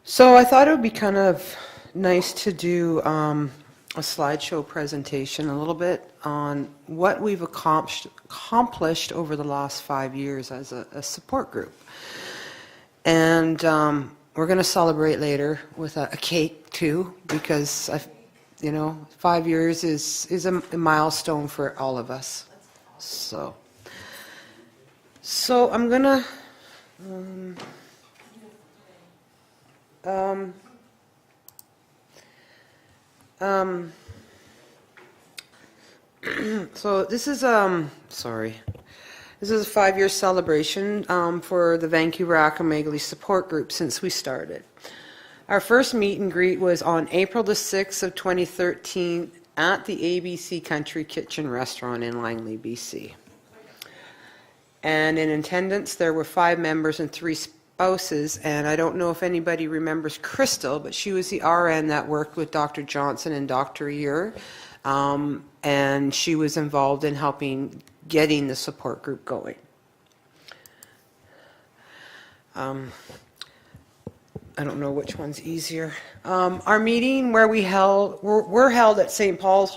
So I thought it would be kind of nice to do a slideshow presentation a little bit on what we've accomplished over the last 5 years as a support group. And we're going to celebrate later with a cake too, because 5 years is a milestone for all of us. So I'm going to so this is This is a 5-year celebration for the Vancouver Acromegaly support group since we started. Our first meet and greet was on April the 6th of 2013 at the ABC Country Kitchen restaurant in Langley, BC. And in attendance there were 5 members and 3 spouses, and I don't know if anybody remembers Crystal, but she was the RN that worked with Dr. Johnson and Dr. Ure, and she was involved in helping getting the support group going. I don't know which one's easier. Our meeting where we're held at St. Paul's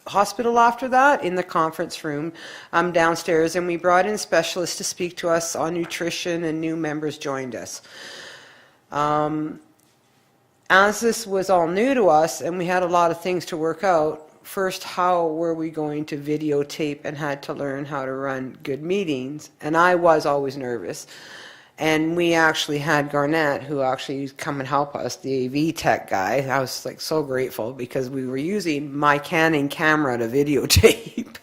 Hospital after that in the conference room downstairs, and we brought in specialists to speak to us on nutrition, and new members joined us. As this was all new to us and we had a lot of things to work out, first, how were we going to videotape, and had to learn how to run good meetings, and I was always nervous. And we actually had Garnett, who actually come and help us, the AV tech guy. I was like so grateful because we were using my Canon camera to videotape.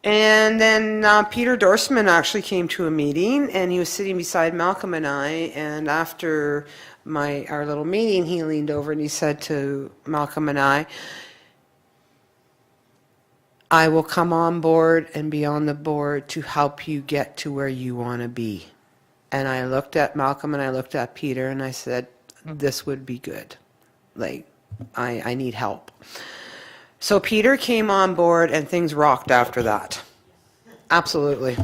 And then Peter Dorsman actually came to a meeting, and he was sitting beside Malcolm and I, and after our little meeting, he leaned over and he said to Malcolm and I will come on board and be on the board to help you get to where you want to be. And I looked at Malcolm and I looked at Peter and I said, this would be good. Like, I need help. So Peter came on board and things rocked after that. Absolutely.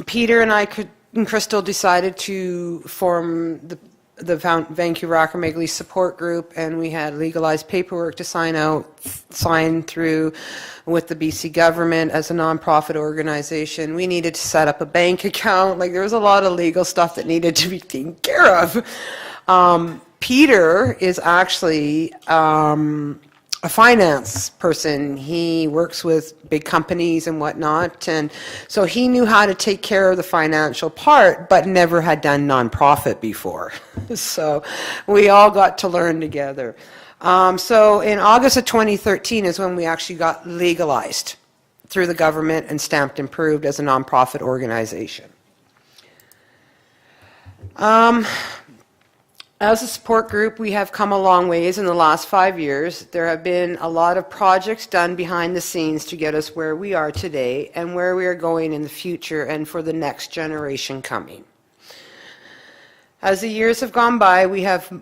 Peter and and Crystal decided to form the Vancouver Acromegaly support group, and we had legalized paperwork to sign through with the BC government as a nonprofit organization. We needed to set up a bank account. Like, there was a lot of legal stuff that needed to be taken care of. Peter is actually a finance person. He works with big companies and whatnot, and so he knew how to take care of the financial part, but never had done nonprofit before. So we all got to learn together. So in August of 2013 is when we actually got legalized through the government and stamped and approved as a nonprofit organization. As a support group, we have come a long ways in the last 5 years. There have been a lot of projects done behind the scenes to get us where we are today and where we are going in the future and for the next generation coming. As the years have gone by, we have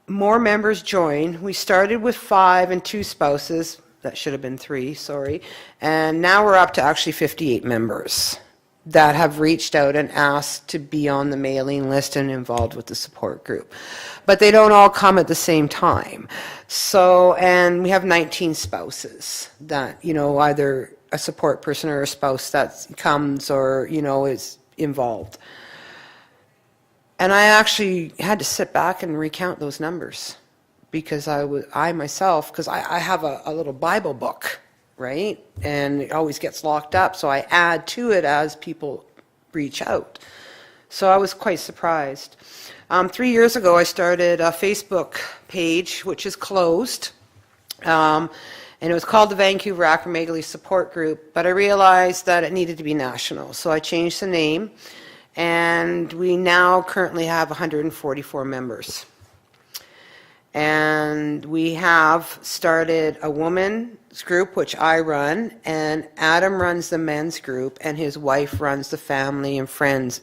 more members join. We started with 5 and 2 spouses. That should have been 3, sorry. And now we're up to actually 58 members that have reached out and asked to be on the mailing list and involved with the support group. But they don't all come at the same time. So, and we have 19 spouses that, either a support person or a spouse that comes or, is involved. And I actually had to sit back and recount those numbers because I myself, because I have a little Bible book, right? And it always gets locked up, so I add to it as people reach out. So I was quite surprised. 3 years ago, I started a Facebook page, which is closed, and it was called the Vancouver Acromegaly Support Group, but I realized that it needed to be national, so I changed the name, and we now currently have 144 members. And we have started a women's group, which I run, and Adam runs the men's group, and his wife runs the family and friends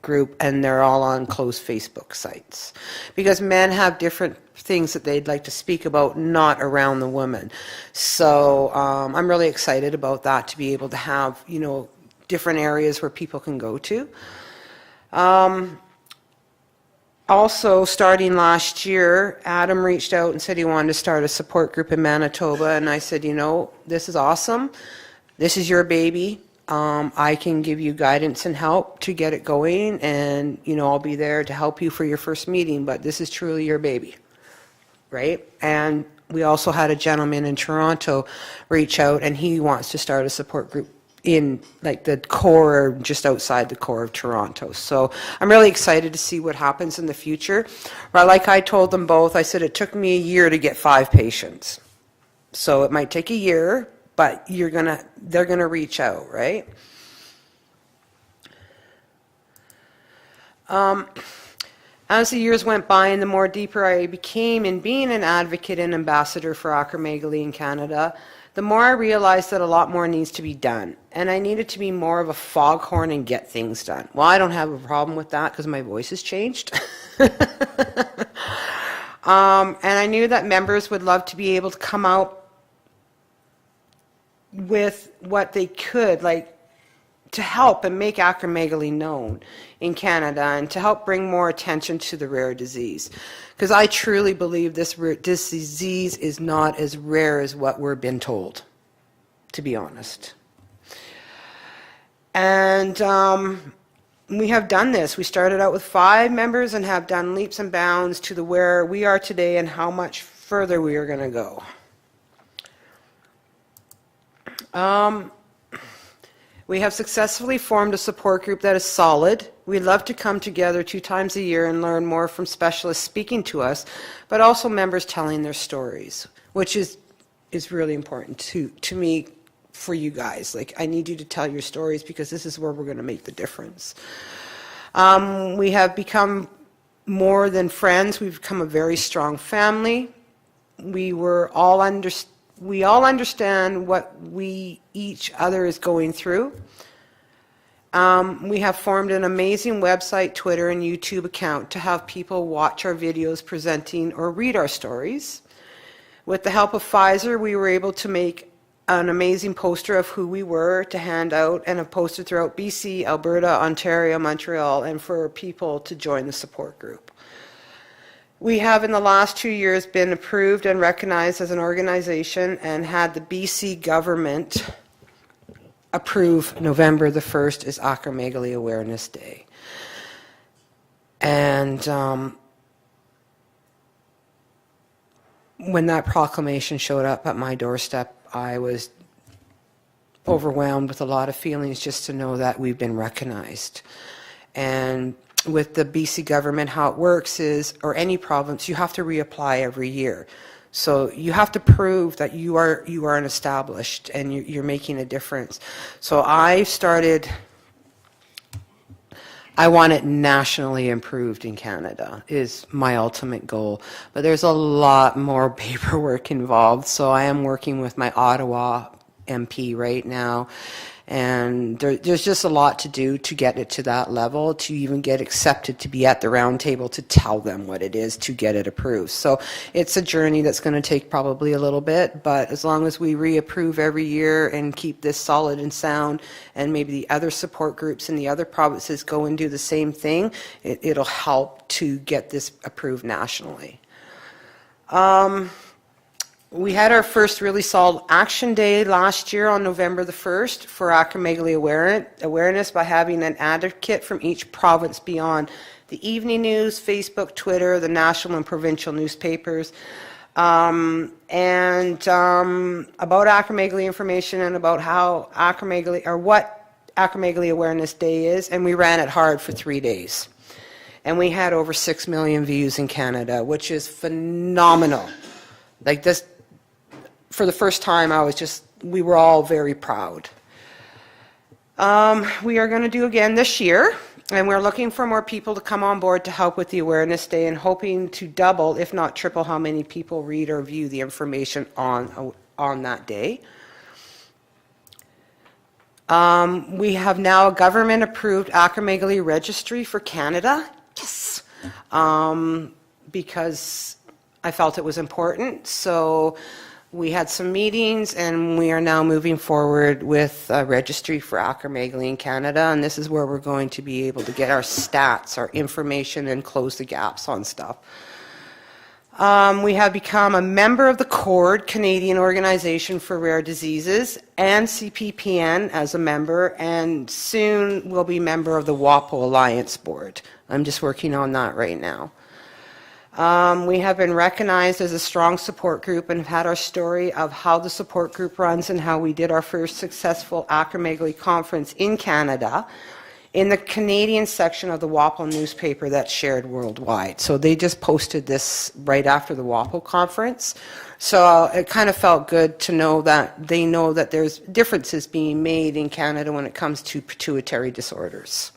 group, and they're all on closed Facebook sites. Because men have different things that they'd like to speak about, not around the women. So I'm really excited about that, to be able to have, you know, different areas where people can go to. Also, starting last year, Adam reached out and said he wanted to start a support group in Manitoba, and I said, you know, this is awesome. This is your baby. I can give you guidance and help to get it going, and, you know, I'll be there to help you for your first meeting, but this is truly your baby, right? And we also had a gentleman in Toronto reach out, and he wants to start a support group in like the core, just outside the core of Toronto. So I'm really excited to see what happens in the future. But like I told them both, I said it took me a year to get 5 patients. So it might take a year, but they're gonna reach out, right? As the years went by and the more deeper I became in being an advocate and ambassador for acromegaly in Canada, the more I realized that a lot more needs to be done. And I needed to be more of a foghorn and get things done. Well, I don't have a problem with that because my voice has changed. And I knew that members would love to be able to come out with what they could, like, to help and make acromegaly known in Canada and to help bring more attention to the rare disease. Because I truly believe this disease is not as rare as what we're been told, to be honest. And we have done this. We started out with 5 members and have done leaps and bounds to where we are today and how much further we are going to go. We have successfully formed a support group that is solid. We love to come together 2 times a year and learn more from specialists speaking to us, but also members telling their stories, which is really important to me, for you guys. Like, I need you to tell your stories because this is where we're going to make the difference. We have become more than friends. We've become a very strong family. We all understand what each other is going through. We have formed an amazing website, Twitter, and YouTube account to have people watch our videos presenting or read our stories. With the help of Pfizer, we were able to make an amazing poster of who we were to hand out, and have posted throughout BC, Alberta, Ontario, Montreal, and for people to join the support group. We have in the last 2 years been approved and recognized as an organization and had the BC government approve November the 1st as Acromegaly Awareness Day. And when that proclamation showed up at my doorstep, I was overwhelmed with a lot of feelings just to know that we've been recognized. And with the BC government, how it works is, or any province, you have to reapply every year. So you have to prove that you are an established and you're making a difference. So I want it nationally improved in Canada is my ultimate goal. But there's a lot more paperwork involved. So I am working with my Ottawa MP right now. And there's just a lot to do to get it to that level, to even get accepted to be at the round table to tell them what it is to get it approved. So it's a journey that's going to take probably a little bit, but as long as we reapprove every year and keep this solid and sound, and maybe the other support groups in the other provinces go and do the same thing, it'll help to get this approved nationally. We had our first really solid action day last year on November the 1st for acromegaly awareness by having an advocate from each province be on the evening news, Facebook, Twitter, the national and provincial newspapers, and about acromegaly information and about how acromegaly, or what Acromegaly Awareness Day is, and we ran it hard for 3 days. And we had over 6 million views in Canada, which is phenomenal. Like this, for the first time, we were all very proud. We are going to do again this year, and we're looking for more people to come on board to help with the Awareness Day, and hoping to double, if not triple, how many people read or view the information on that day. We have now a government-approved acromegaly registry for Canada. Yes! Because I felt it was important. So we had some meetings, and we are now moving forward with a registry for acromegaly in Canada, and this is where we're going to be able to get our stats, our information, and close the gaps on stuff. We have become a member of the CORD, Canadian Organization for Rare Diseases, and CPPN as a member, and soon we'll be member of the WAPO Alliance Board. I'm just working on that right now. We have been recognized as a strong support group and have had our story of how the support group runs and how we did our first successful acromegaly conference in Canada in the Canadian section of the WAPO newspaper that's shared worldwide. So they just posted this right after the WAPO conference. So it kind of felt good to know that they know that there's differences being made in Canada when it comes to pituitary disorders.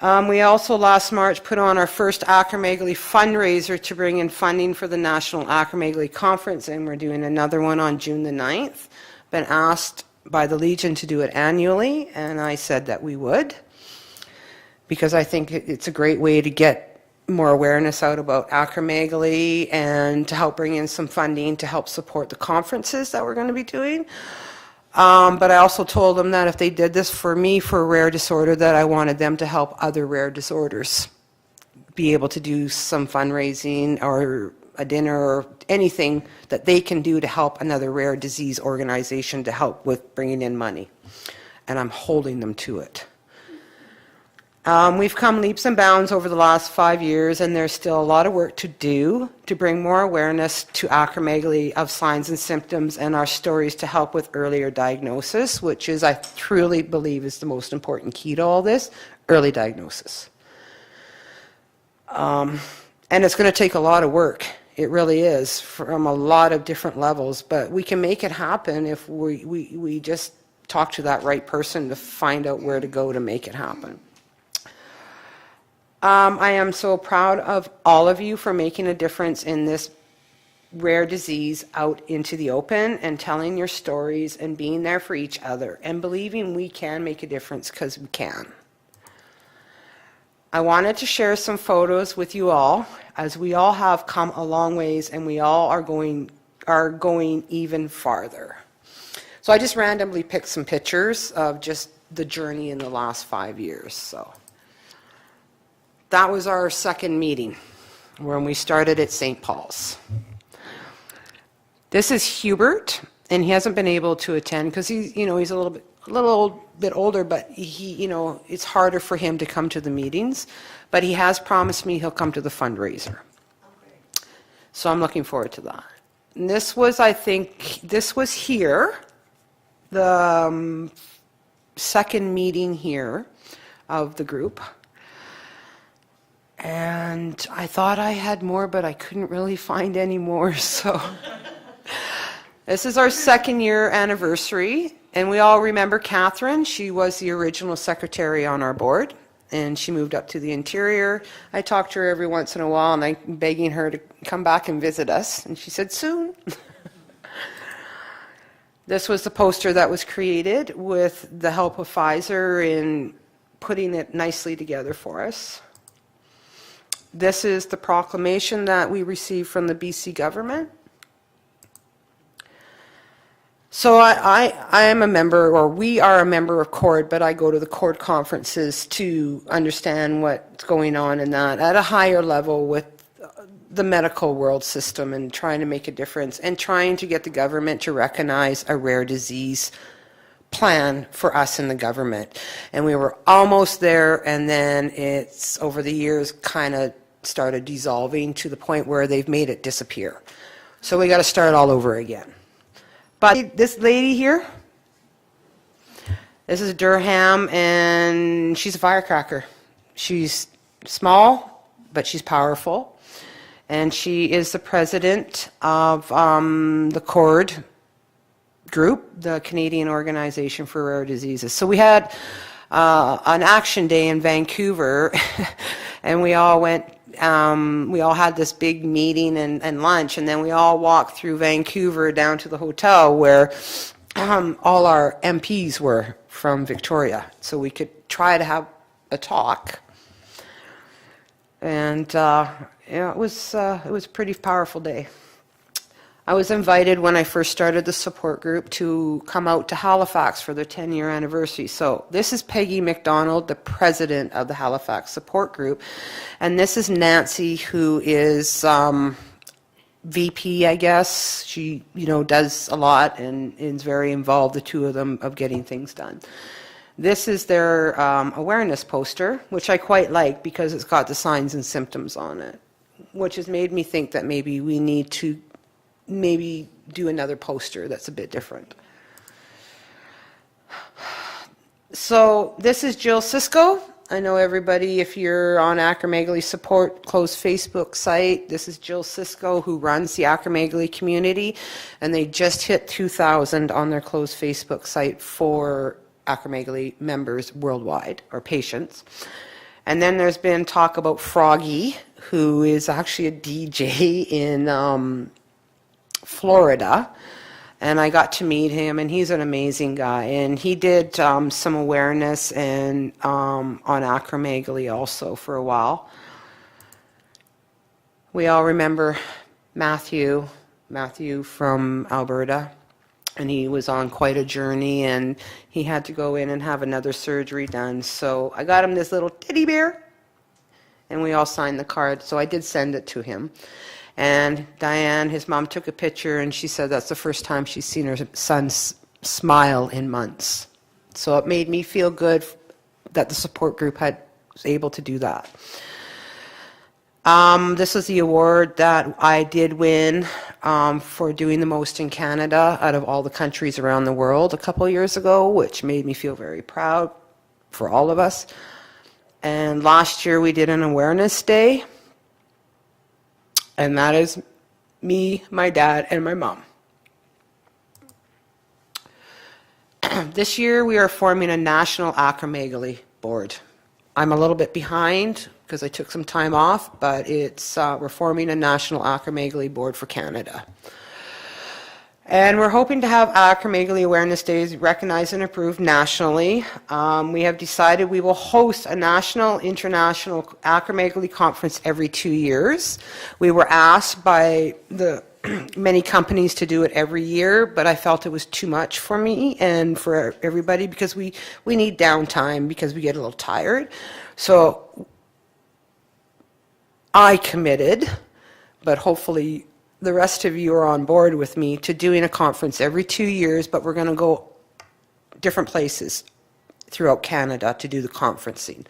We also last March put on our first acromegaly fundraiser to bring in funding for the National Acromegaly Conference, and we're doing another one on June the 9th. Been asked by the Legion to do it annually, and I said that we would, because I think it's a great way to get more awareness out about acromegaly and to help bring in some funding to help support the conferences that we're going to be doing. But I also told them that if they did this for me for a rare disorder, that I wanted them to help other rare disorders be able to do some fundraising or a dinner or anything that they can do to help another rare disease organization to help with bringing in money. And I'm holding them to it. We've come leaps and bounds over the last 5 years, and there's still a lot of work to do to bring more awareness to acromegaly of signs and symptoms and our stories to help with earlier diagnosis, which is, I truly believe, is the most important key to all this, early diagnosis. And it's going to take a lot of work. It really is, from a lot of different levels, but we can make it happen if we just talk to that right person to find out where to go to make it happen. I am so proud of all of you for making a difference in this rare disease out into the open and telling your stories and being there for each other and believing we can make a difference, because we can. I wanted to share some photos with you all, as we all have come a long ways and we all are going even farther. So I just randomly picked some pictures of just the journey in the last 5 years. So that was our second meeting when we started at St. Paul's. This is Hubert, and he hasn't been able to attend because he's a little bit older, but it's harder for him to come to the meetings. But he has promised me he'll come to the fundraiser. Okay. So I'm looking forward to that. And this was here, the second meeting here of the group. And I thought I had more, but I couldn't really find any more. So this is our 2nd year anniversary. And we all remember Catherine. She was the original secretary on our board, and she moved up to the interior. I talk to her every once in a while, and I'm begging her to come back and visit us. And she said, soon. This was the poster that was created with the help of Pfizer in putting it nicely together for us. This is the proclamation that we received from the BC government. So I am a member, or we are a member of CORD, but I go to the CORD conferences to understand what's going on in that at a higher level with the medical world system and trying to make a difference and trying to get the government to recognize a rare disease plan for us in the government. And we were almost there, and then it's over the years kind of started dissolving to the point where they've made it disappear. So we got to start all over again. But this lady here, this is Durham, and she's a firecracker. She's small, but she's powerful. And she is the president of the CORD group, the Canadian Organization for Rare Diseases. So we had an action day in Vancouver, and we all went, we all had this big meeting and lunch, and then we all walked through Vancouver down to the hotel where all our MPs were from Victoria, so we could try to have a talk. And yeah, it was a pretty powerful day. I was invited when I first started the support group to come out to Halifax for their 10-year anniversary. So this is Peggy McDonald, the president of the Halifax support group, and this is Nancy, who is VP, I guess. She, does a lot and is very involved, the two of them, of getting things done. This is their awareness poster, which I quite like because it's got the signs and symptoms on it, which has made me think that maybe we need to do another poster that's a bit different. So this is Jill Cisco. I know everybody, if you're on Acromegaly support closed Facebook site, this is Jill Cisco, who runs the Acromegaly community, and they just hit 2,000 on their closed Facebook site for Acromegaly members worldwide, or patients. And then there's been talk about Froggy, who is actually a DJ in Florida, and I got to meet him, and he's an amazing guy, and he did some awareness and on acromegaly also for a while. We all remember Matthew from Alberta, and he was on quite a journey, and he had to go in and have another surgery done. So I got him this little teddy bear, and we all signed the card, so I did send it to him. And Diane, his mom, took a picture, and she said that's the first time she's seen her son smile in months. So it made me feel good that the support group was able to do that. This is the award that I did win for doing the most in Canada out of all the countries around the world a couple of years ago, which made me feel very proud for all of us. And last year we did an awareness day. And that is me, my dad, and my mom. This year we are forming a national acromegaly board. I'm a little bit behind because I took some time off, but we're forming a national acromegaly board for Canada. And we're hoping to have Acromegaly Awareness Days recognized and approved nationally. We have decided we will host a national, international acromegaly conference every 2 years. We were asked by the many companies to do it every year, but I felt it was too much for me and for everybody because we need downtime because we get a little tired. So I committed, but hopefully the rest of you are on board with me to doing a conference every 2 years, but we're going to go different places throughout Canada to do the conferencing.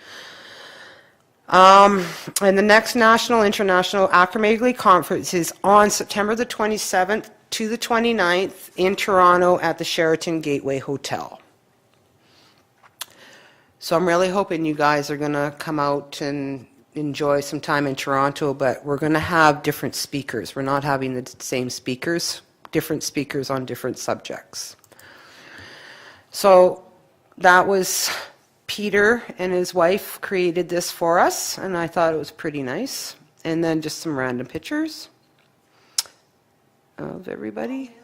And the next National International Acromegaly Conference is on September the 27th to the 29th in Toronto at the Sheraton Gateway Hotel. So I'm really hoping you guys are going to come out and enjoy some time in Toronto, but we're going to have different speakers. We're not having the same speakers, different speakers on different subjects. So that was Peter and his wife created this for us, and I thought it was pretty nice. And then just some random pictures of everybody.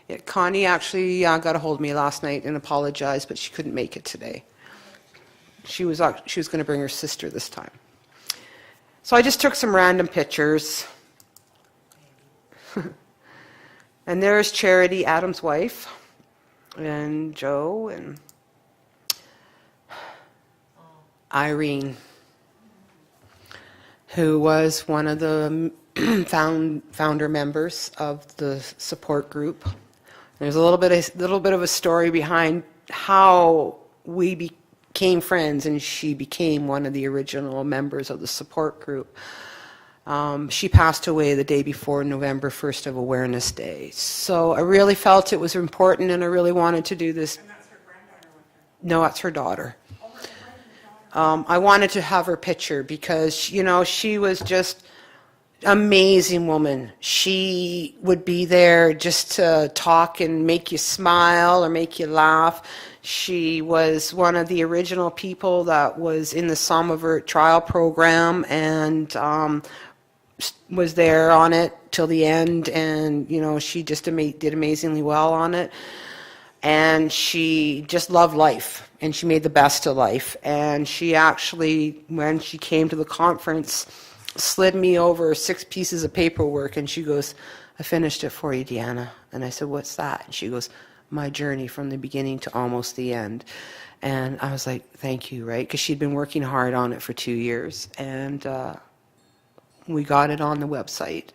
Yeah, Connie actually got a hold of me last night and apologized, but she couldn't make it today. She was going to bring her sister this time. So I just took some random pictures. And there's Charity, Adam's wife, and Joe, and Irene, who was one of the founder members of the support group. There's a little bit of a story behind how we became friends, and she became one of the original members of the support group. She passed away the day before November 1st of Awareness Day. So I really felt it was important, and I really wanted to do this. And that's her granddaughter? No, that's her daughter. I wanted to have her picture because, she was just amazing woman. She would be there just to talk and make you smile or make you laugh. She was one of the original people that was in the Somavert trial program, and was there on it till the end, and she just did amazingly well on it. And she just loved life, and she made the best of life. And she actually, when she came to the conference, slid me over 6 pieces of paperwork, and she goes, "I finished it for you, Deanna." And I said, "What's that?" And she goes, "My journey from the beginning to almost the end." And I was like, "Thank you," right? Because she'd been working hard on it for 2 years, and we got it on the website.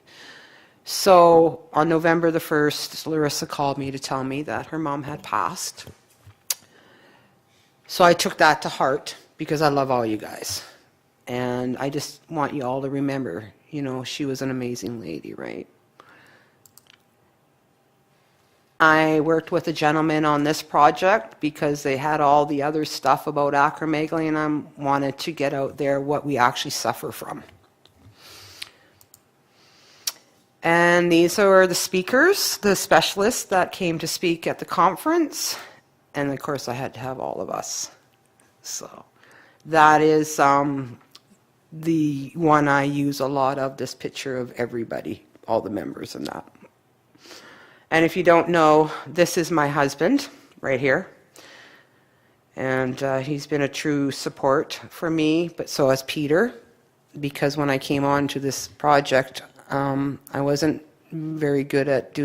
So on November the 1st, Larissa called me to tell me that her mom had passed. So I took that to heart, because I love all you guys. And I just want you all to remember, she was an amazing lady, right? I worked with a gentleman on this project because they had all the other stuff about acromegaly, and I wanted to get out there what we actually suffer from. And these are the speakers, the specialists that came to speak at the conference. And of course, I had to have all of us. So that is the one I use a lot of, this picture of everybody, all the members and that. And if you don't know, this is my husband right here. And he's been a true support for me, but so has Peter, because when I came on to this project, I wasn't very good at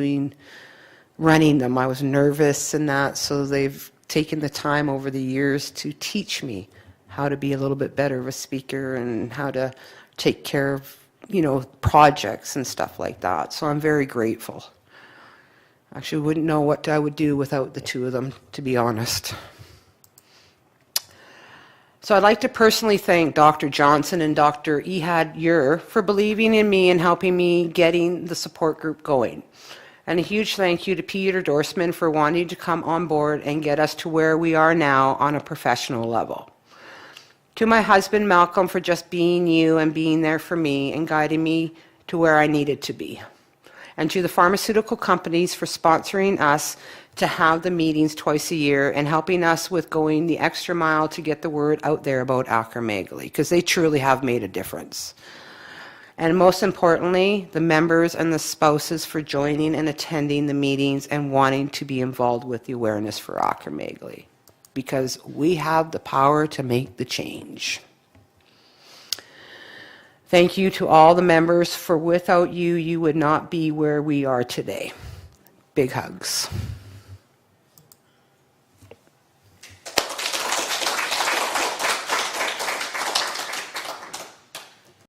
running them. I was nervous and that, so they've taken the time over the years to teach me how to be a little bit better of a speaker and how to take care of, projects and stuff like that. So I'm very grateful. Actually, wouldn't know what I would do without the two of them, to be honest. So I'd like to personally thank Dr. Johnson and Dr. Ehad Yer for believing in me and helping me getting the support group going. And a huge thank you to Peter Dorsman for wanting to come on board and get us to where we are now on a professional level. To my husband, Malcolm, for just being you and being there for me and guiding me to where I needed to be. And to the pharmaceutical companies for sponsoring us to have the meetings twice a year and helping us with going the extra mile to get the word out there about acromegaly, because they truly have made a difference. And most importantly, the members and the spouses for joining and attending the meetings and wanting to be involved with the awareness for acromegaly, because we have the power to make the change. Thank you to all the members, for without you, you would not be where we are today. Big hugs.